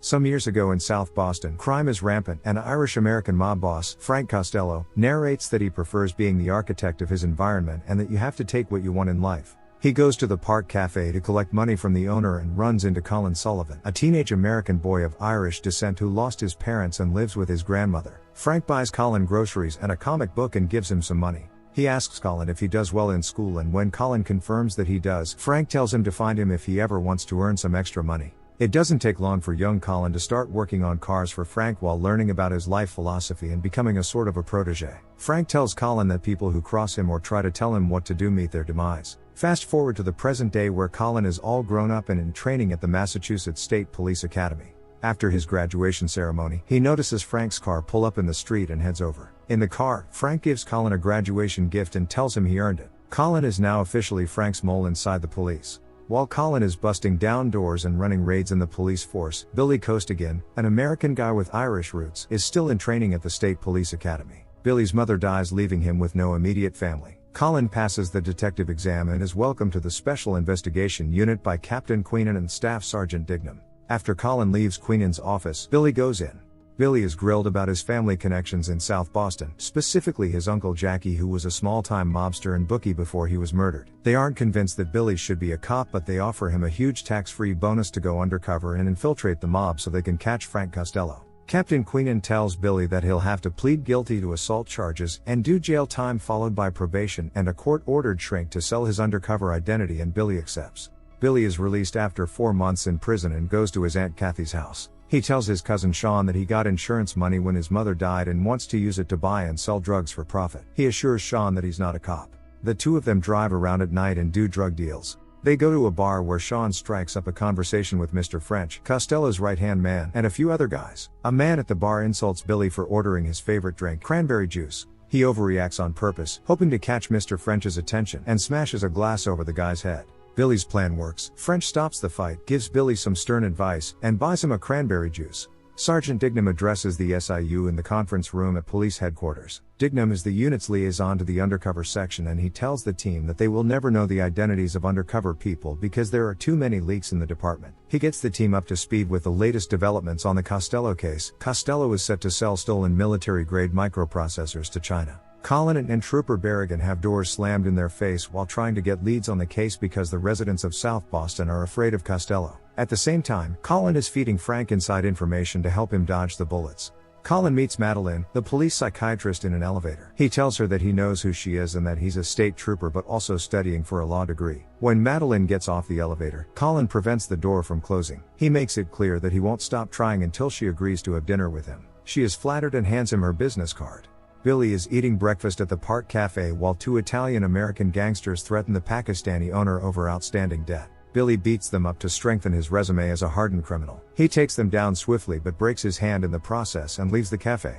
Some years ago in South Boston, crime is rampant, and Irish-American mob boss, Frank Costello, narrates that he prefers being the architect of his environment and that you have to take what you want in life. He goes to the Park Cafe to collect money from the owner and runs into Colin Sullivan, a teenage American boy of Irish descent who lost his parents and lives with his grandmother. Frank buys Colin groceries and a comic book and gives him some money. He asks Colin if he does well in school, and when Colin confirms that he does, Frank tells him to find him if he ever wants to earn some extra money. It doesn't take long for young Colin to start working on cars for Frank while learning about his life philosophy and becoming a sort of a protege. Frank tells Colin that people who cross him or try to tell him what to do meet their demise. Fast forward to the present day where Colin is all grown up and in training at the Massachusetts State Police Academy. After his graduation ceremony, he notices Frank's car pull up in the street and heads over. In the car, Frank gives Colin a graduation gift and tells him he earned it. Colin is now officially Frank's mole inside the police. While Colin is busting down doors and running raids in the police force, Billy Costigan, an American guy with Irish roots, is still in training at the State Police Academy. Billy's mother dies, leaving him with no immediate family. Colin passes the detective exam and is welcomed to the Special Investigation Unit by Captain Queenan and Staff Sergeant Dignam. After Colin leaves Queenan's office, Billy goes in. Billy is grilled about his family connections in South Boston, specifically his uncle Jackie, who was a small-time mobster and bookie before he was murdered. They aren't convinced that Billy should be a cop, but they offer him a huge tax-free bonus to go undercover and infiltrate the mob so they can catch Frank Costello. Captain Queenan tells Billy that he'll have to plead guilty to assault charges and do jail time followed by probation and a court-ordered shrink to sell his undercover identity, and Billy accepts. Billy is released after 4 months in prison and goes to his Aunt Kathy's house. He tells his cousin Sean that he got insurance money when his mother died and wants to use it to buy and sell drugs for profit. He assures Sean that he's not a cop. The two of them drive around at night and do drug deals. They go to a bar where Sean strikes up a conversation with Mr. French, Costello's right-hand man, and a few other guys. A man at the bar insults Billy for ordering his favorite drink, cranberry juice. He overreacts on purpose, hoping to catch Mr. French's attention, and smashes a glass over the guy's head. Billy's plan works. French stops the fight, gives Billy some stern advice, and buys him a cranberry juice. Sergeant Dignam addresses the SIU in the conference room at police headquarters. Dignam is the unit's liaison to the undercover section, and he tells the team that they will never know the identities of undercover people because there are too many leaks in the department. He gets the team up to speed with the latest developments on the Costello case. Costello is set to sell stolen military-grade microprocessors to China. Colin and Trooper Berrigan have doors slammed in their face while trying to get leads on the case because the residents of South Boston are afraid of Costello. At the same time, Colin is feeding Frank inside information to help him dodge the bullets. Colin meets Madeline, the police psychiatrist, in an elevator. He tells her that he knows who she is and that he's a state trooper but also studying for a law degree. When Madeline gets off the elevator, Colin prevents the door from closing. He makes it clear that he won't stop trying until she agrees to have dinner with him. She is flattered and hands him her business card. Billy is eating breakfast at the Park Cafe while two Italian-American gangsters threaten the Pakistani owner over outstanding debt. Billy beats them up to strengthen his resume as a hardened criminal. He takes them down swiftly but breaks his hand in the process and leaves the cafe.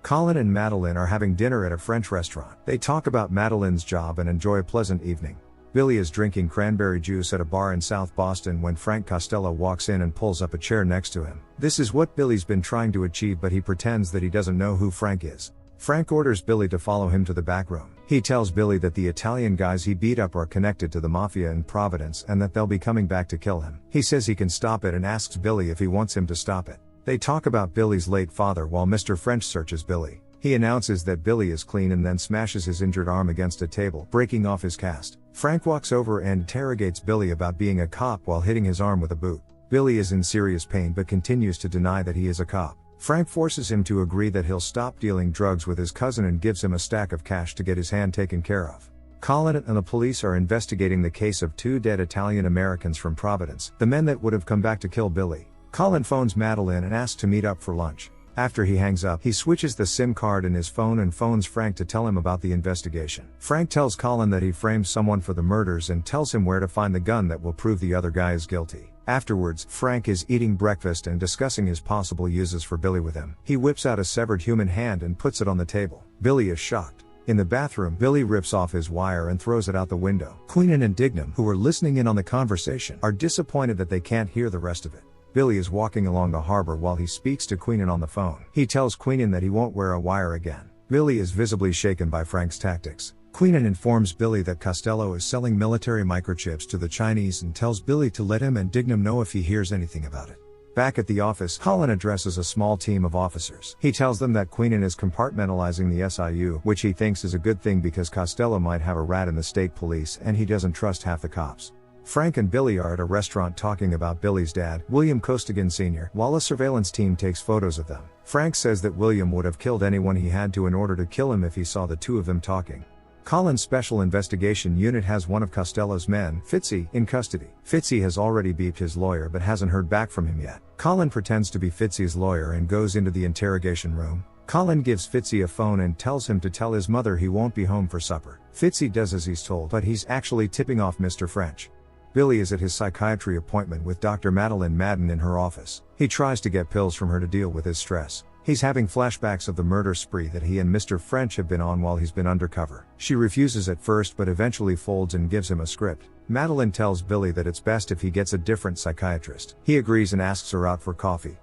Colin and Madeline are having dinner at a French restaurant. They talk about Madeline's job and enjoy a pleasant evening. Billy is drinking cranberry juice at a bar in South Boston when Frank Costello walks in and pulls up a chair next to him. This is what Billy's been trying to achieve, but he pretends that he doesn't know who Frank is. Frank orders Billy to follow him to the back room. He tells Billy that the Italian guys he beat up are connected to the mafia in Providence and that they'll be coming back to kill him. He says he can stop it and asks Billy if he wants him to stop it. They talk about Billy's late father while Mr. French searches Billy. He announces that Billy is clean and then smashes his injured arm against a table, breaking off his cast. Frank walks over and interrogates Billy about being a cop while hitting his arm with a boot. Billy is in serious pain but continues to deny that he is a cop. Frank forces him to agree that he'll stop dealing drugs with his cousin and gives him a stack of cash to get his hand taken care of. Colin and the police are investigating the case of two dead Italian Americans from Providence, the men that would have come back to kill Billy. Colin phones Madeline and asks to meet up for lunch. After he hangs up, he switches the SIM card in his phone and phones Frank to tell him about the investigation. Frank tells Colin that he framed someone for the murders and tells him where to find the gun that will prove the other guy is guilty. Afterwards, Frank is eating breakfast and discussing his possible uses for Billy with him. He whips out a severed human hand and puts it on the table. Billy is shocked. In the bathroom, Billy rips off his wire and throws it out the window. Queenan and Dignam, who are listening in on the conversation, are disappointed that they can't hear the rest of it. Billy is walking along the harbor while he speaks to Queenan on the phone. He tells Queenan that he won't wear a wire again. Billy is visibly shaken by Frank's tactics. Queenan informs Billy that Costello is selling military microchips to the Chinese and tells Billy to let him and Dignam know if he hears anything about it. Back at the office, Colin addresses a small team of officers. He tells them that Queenan is compartmentalizing the SIU, which he thinks is a good thing because Costello might have a rat in the state police and he doesn't trust half the cops. Frank and Billy are at a restaurant talking about Billy's dad, William Costigan Sr., while a surveillance team takes photos of them. Frank says that William would have killed anyone he had to in order to kill him if he saw the two of them talking. Colin's special investigation unit has one of Costello's men, Fitzy, in custody. Fitzy has already beeped his lawyer but hasn't heard back from him yet. Colin pretends to be Fitzy's lawyer and goes into the interrogation room. Colin gives Fitzy a phone and tells him to tell his mother he won't be home for supper. Fitzy does as he's told, but he's actually tipping off Mr. French. Billy is at his psychiatry appointment with Dr. Madeline Madden in her office. He tries to get pills from her to deal with his stress. He's having flashbacks of the murder spree that he and Mr. French have been on while he's been undercover. She refuses at first but eventually folds and gives him a script. Madeline tells Billy that it's best if he gets a different psychiatrist. He agrees and asks her out for coffee.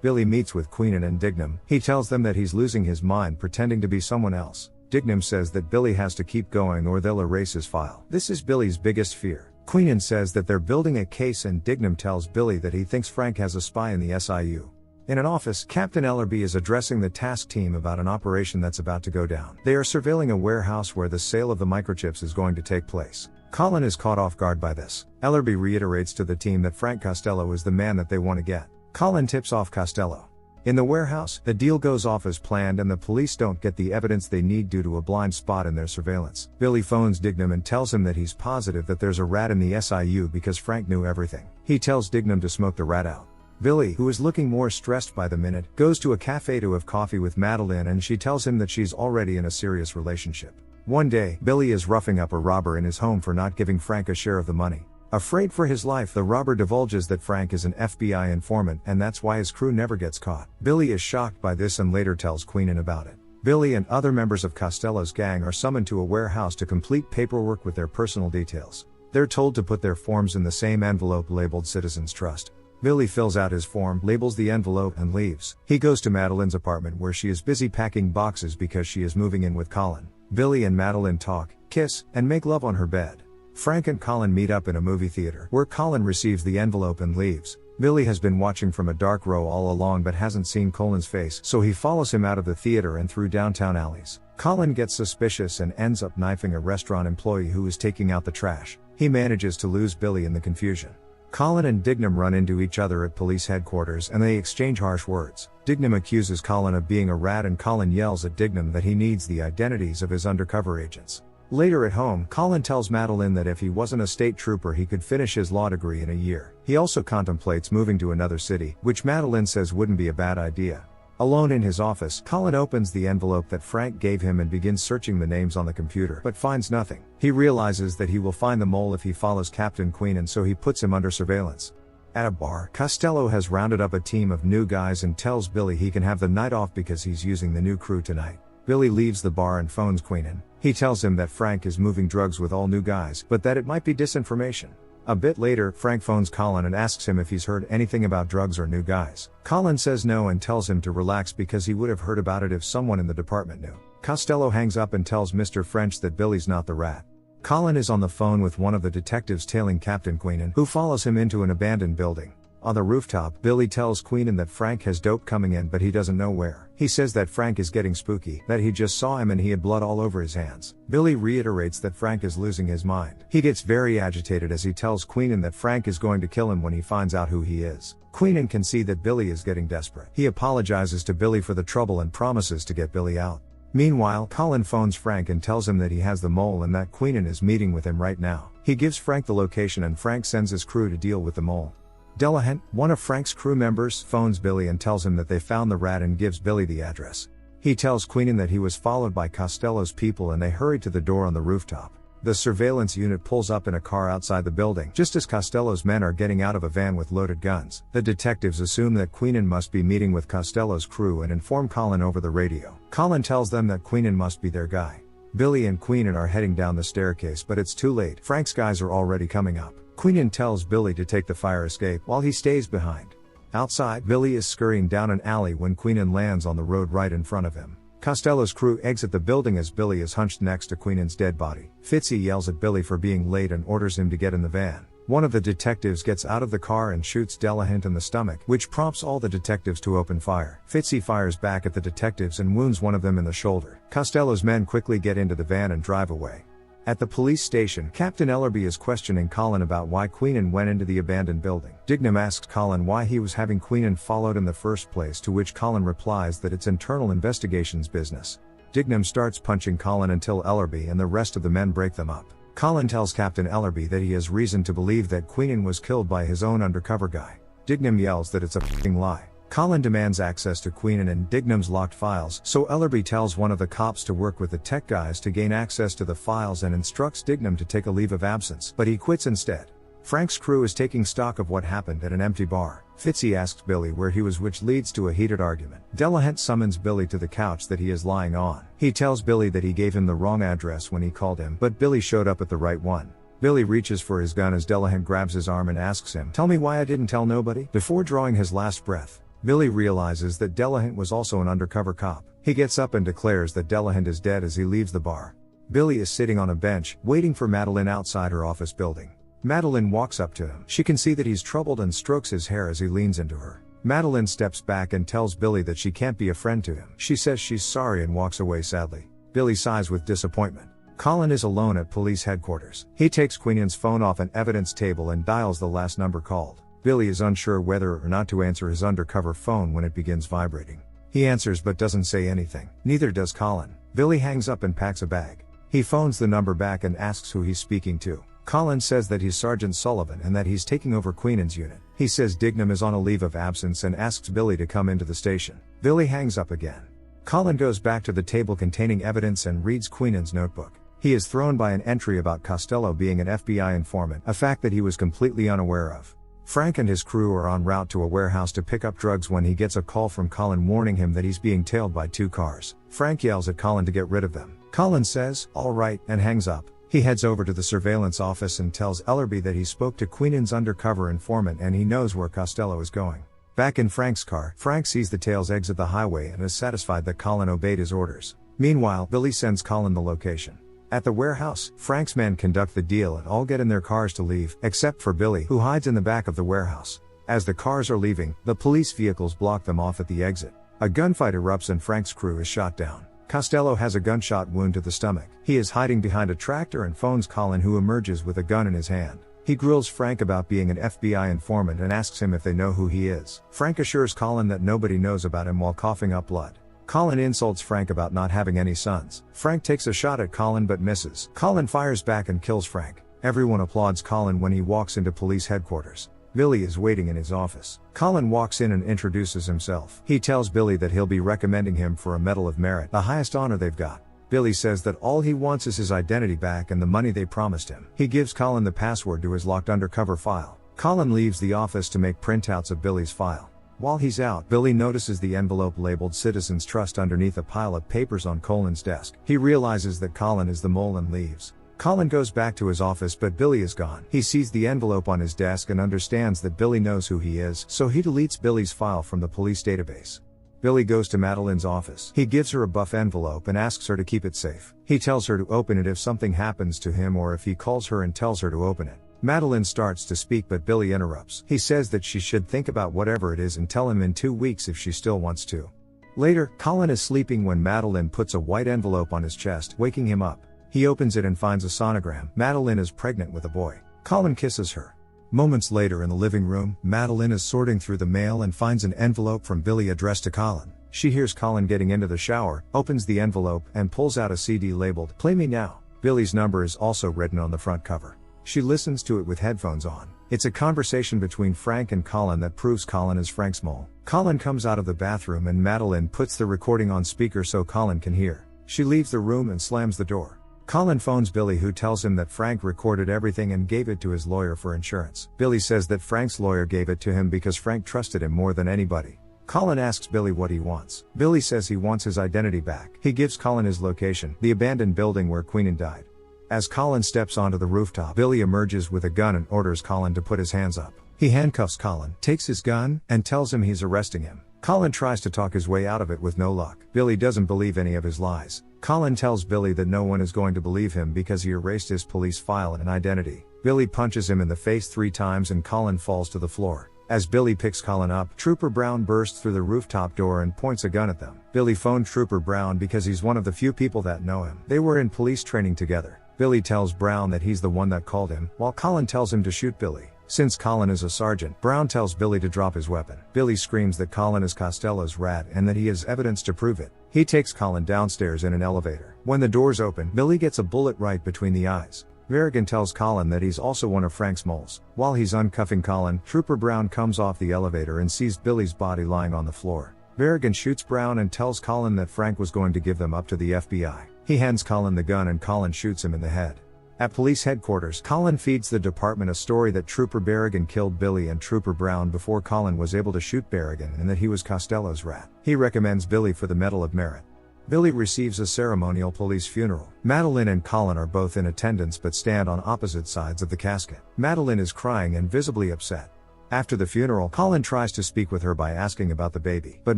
Billy meets with Queenan and Dignam. He tells them that he's losing his mind pretending to be someone else. Dignam says that Billy has to keep going or they'll erase his file. This is Billy's biggest fear. Queenan says that they're building a case and Dignam tells Billy that he thinks Frank has a spy in the SIU. In an office, Captain Ellerby is addressing the task team about an operation that's about to go down. They are surveilling a warehouse where the sale of the microchips is going to take place. Colin is caught off guard by this. Ellerby reiterates to the team that Frank Costello is the man that they want to get. Colin tips off Costello. In the warehouse, the deal goes off as planned and the police don't get the evidence they need due to a blind spot in their surveillance. Billy phones Dignam and tells him that he's positive that there's a rat in the SIU because Frank knew everything. He tells Dignam to smoke the rat out. Billy, who is looking more stressed by the minute, goes to a cafe to have coffee with Madeline and she tells him that she's already in a serious relationship. One day, Billy is roughing up a robber in his home for not giving Frank a share of the money. Afraid for his life, the robber divulges that Frank is an FBI informant and that's why his crew never gets caught. Billy is shocked by this and later tells Queenan about it. Billy and other members of Costello's gang are summoned to a warehouse to complete paperwork with their personal details. They're told to put their forms in the same envelope labeled Citizens Trust. Billy fills out his form, labels the envelope, and leaves. He goes to Madeline's apartment where she is busy packing boxes because she is moving in with Colin. Billy and Madeline talk, kiss, and make love on her bed. Frank and Colin meet up in a movie theater, where Colin receives the envelope and leaves. Billy has been watching from a dark row all along but hasn't seen Colin's face, so he follows him out of the theater and through downtown alleys. Colin gets suspicious and ends up knifing a restaurant employee who is taking out the trash. He manages to lose Billy in the confusion. Colin and Dignam run into each other at police headquarters and they exchange harsh words. Dignam accuses Colin of being a rat and Colin yells at Dignam that he needs the identities of his undercover agents. Later at home, Colin tells Madeline that if he wasn't a state trooper he could finish his law degree in a year. He also contemplates moving to another city, which Madeline says wouldn't be a bad idea. Alone in his office, Colin opens the envelope that Frank gave him and begins searching the names on the computer, but finds nothing. He realizes that he will find the mole if he follows Captain Queenan, so he puts him under surveillance. At a bar, Costello has rounded up a team of new guys and tells Billy he can have the night off because he's using the new crew tonight. Billy leaves the bar and phones Queenan. He tells him that Frank is moving drugs with all new guys, but that it might be disinformation. A bit later, Frank phones Colin and asks him if he's heard anything about drugs or new guys. Colin says no and tells him to relax because he would have heard about it if someone in the department knew. Costello hangs up and tells Mr. French that Billy's not the rat. Colin is on the phone with one of the detectives tailing Captain Queenan, who follows him into an abandoned building. On the rooftop, Billy tells Queenan that Frank has dope coming in but he doesn't know where. He says that Frank is getting spooky, that he just saw him and he had blood all over his hands. Billy reiterates that Frank is losing his mind. He gets very agitated as he tells Queenan that Frank is going to kill him when he finds out who he is. Queenan can see that Billy is getting desperate. He apologizes to Billy for the trouble and promises to get Billy out. Meanwhile, Colin phones Frank and tells him that he has the mole and that Queenan is meeting with him right now. He gives Frank the location and Frank sends his crew to deal with the mole. Delahunt, one of Frank's crew members, phones Billy and tells him that they found the rat and gives Billy the address. He tells Queenan that he was followed by Costello's people and they hurry to the door on the rooftop. The surveillance unit pulls up in a car outside the building, just as Costello's men are getting out of a van with loaded guns. The detectives assume that Queenan must be meeting with Costello's crew and inform Colin over the radio. Colin tells them that Queenan must be their guy. Billy and Queenan are heading down the staircase but it's too late. Frank's guys are already coming up. Queenan tells Billy to take the fire escape while he stays behind. Outside, Billy is scurrying down an alley when Queenan lands on the road right in front of him. Costello's crew exit the building as Billy is hunched next to Queenan's dead body. Fitzy yells at Billy for being late and orders him to get in the van. One of the detectives gets out of the car and shoots Delahunt in the stomach, which prompts all the detectives to open fire. Fitzy fires back at the detectives and wounds one of them in the shoulder. Costello's men quickly get into the van and drive away. At the police station, Captain Ellerby is questioning Colin about why Queenan went into the abandoned building. Dignam asks Colin why he was having Queenan followed in the first place, to which Colin replies that it's internal investigations business. Dignam starts punching Colin until Ellerby and the rest of the men break them up. Colin tells Captain Ellerby that he has reason to believe that Queenan was killed by his own undercover guy. Dignam yells that it's a f***ing lie. Colin demands access to Queenan and Dignam's locked files, so Ellerby tells one of the cops to work with the tech guys to gain access to the files and instructs Dignam to take a leave of absence, but he quits instead. Frank's crew is taking stock of what happened at an empty bar. Fitzy asks Billy where he was, which leads to a heated argument. Delahunt summons Billy to the couch that he is lying on. He tells Billy that he gave him the wrong address when he called him, but Billy showed up at the right one. Billy reaches for his gun as Delahunt grabs his arm and asks him, "Tell me why I didn't tell nobody?" Before drawing his last breath, Billy realizes that Delahunt was also an undercover cop. He gets up and declares that Delahunt is dead as he leaves the bar. Billy is sitting on a bench, waiting for Madeline outside her office building. Madeline walks up to him. She can see that he's troubled and strokes his hair as he leans into her. Madeline steps back and tells Billy that she can't be a friend to him. She says she's sorry and walks away sadly. Billy sighs with disappointment. Colin is alone at police headquarters. He takes Queenan's phone off an evidence table and dials the last number called. Billy is unsure whether or not to answer his undercover phone when it begins vibrating. He answers but doesn't say anything. Neither does Colin. Billy hangs up and packs a bag. He phones the number back and asks who he's speaking to. Colin says that he's Sergeant Sullivan and that he's taking over Queenan's unit. He says Dignam is on a leave of absence and asks Billy to come into the station. Billy hangs up again. Colin goes back to the table containing evidence and reads Queenan's notebook. He is thrown by an entry about Costello being an FBI informant, a fact that he was completely unaware of. Frank and his crew are en route to a warehouse to pick up drugs when he gets a call from Colin warning him that he's being tailed by 2 cars. Frank yells at Colin to get rid of them. Colin says, "All right," and hangs up. He heads over to the surveillance office and tells Ellerby that he spoke to Queenan's undercover informant and he knows where Costello is going. Back in Frank's car, Frank sees the tails exit the highway and is satisfied that Colin obeyed his orders. Meanwhile, Billy sends Colin the location. At the warehouse, Frank's men conduct the deal and all get in their cars to leave, except for Billy, who hides in the back of the warehouse. As the cars are leaving, the police vehicles block them off at the exit. A gunfight erupts and Frank's crew is shot down. Costello has a gunshot wound to the stomach. He is hiding behind a tractor and phones Colin, who emerges with a gun in his hand. He grills Frank about being an FBI informant and asks him if they know who he is. Frank assures Colin that nobody knows about him while coughing up blood. Colin insults Frank about not having any sons. Frank takes a shot at Colin but misses. Colin fires back and kills Frank. Everyone applauds Colin when he walks into police headquarters. Billy is waiting in his office. Colin walks in and introduces himself. He tells Billy that he'll be recommending him for a Medal of Merit, the highest honor they've got. Billy says that all he wants is his identity back and the money they promised him. He gives Colin the password to his locked undercover file. Colin leaves the office to make printouts of Billy's file. While he's out, Billy notices the envelope labeled Citizens Trust underneath a pile of papers on Colin's desk. He realizes that Colin is the mole and leaves. Colin goes back to his office but Billy is gone. He sees the envelope on his desk and understands that Billy knows who he is, so he deletes Billy's file from the police database. Billy goes to Madeline's office. He gives her a buff envelope and asks her to keep it safe. He tells her to open it if something happens to him or if he calls her and tells her to open it. Madeline starts to speak but Billy interrupts. He says that she should think about whatever it is and tell him in 2 weeks if she still wants to. Later, Colin is sleeping when Madeline puts a white envelope on his chest, waking him up. He opens it and finds a sonogram. Madeline is pregnant with a boy. Colin kisses her. Moments later in the living room, Madeline is sorting through the mail and finds an envelope from Billy addressed to Colin. She hears Colin getting into the shower, opens the envelope, and pulls out a CD labeled, "Play Me Now." Billy's number is also written on the front cover. She listens to it with headphones on. It's a conversation between Frank and Colin that proves Colin is Frank's mole. Colin comes out of the bathroom and Madeline puts the recording on speaker so Colin can hear. She leaves the room and slams the door. Colin phones Billy, who tells him that Frank recorded everything and gave it to his lawyer for insurance. Billy says that Frank's lawyer gave it to him because Frank trusted him more than anybody. Colin asks Billy what he wants. Billy says he wants his identity back. He gives Colin his location, the abandoned building where Queenan died. As Colin steps onto the rooftop, Billy emerges with a gun and orders Colin to put his hands up. He handcuffs Colin, takes his gun, and tells him he's arresting him. Colin tries to talk his way out of it with no luck. Billy doesn't believe any of his lies. Colin tells Billy that no one is going to believe him because he erased his police file and identity. Billy punches him in the face 3 times and Colin falls to the floor. As Billy picks Colin up, Trooper Brown bursts through the rooftop door and points a gun at them. Billy phoned Trooper Brown because he's one of the few people that know him. They were in police training together. Billy tells Brown that he's the one that called him, while Colin tells him to shoot Billy. Since Colin is a sergeant, Brown tells Billy to drop his weapon. Billy screams that Colin is Costello's rat and that he has evidence to prove it. He takes Colin downstairs in an elevator. When the doors open, Billy gets a bullet right between the eyes. Verrigan tells Colin that he's also one of Frank's moles. While he's uncuffing Colin, Trooper Brown comes off the elevator and sees Billy's body lying on the floor. Verrigan shoots Brown and tells Colin that Frank was going to give them up to the FBI. He hands Colin the gun and Colin shoots him in the head. At police headquarters, Colin feeds the department a story that Trooper Berrigan killed Billy and Trooper Brown before Colin was able to shoot Berrigan and that he was Costello's rat. He recommends Billy for the Medal of Merit. Billy receives a ceremonial police funeral. Madeline and Colin are both in attendance but stand on opposite sides of the casket. Madeline is crying and visibly upset. After the funeral, Colin tries to speak with her by asking about the baby, but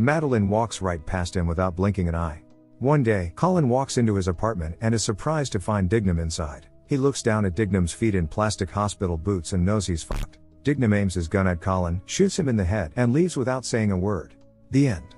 Madeline walks right past him without blinking an eye. One day, Colin walks into his apartment and is surprised to find Dignam inside. He looks down at Dignam's feet in plastic hospital boots and knows he's fucked. Dignam aims his gun at Colin, shoots him in the head, and leaves without saying a word. The end.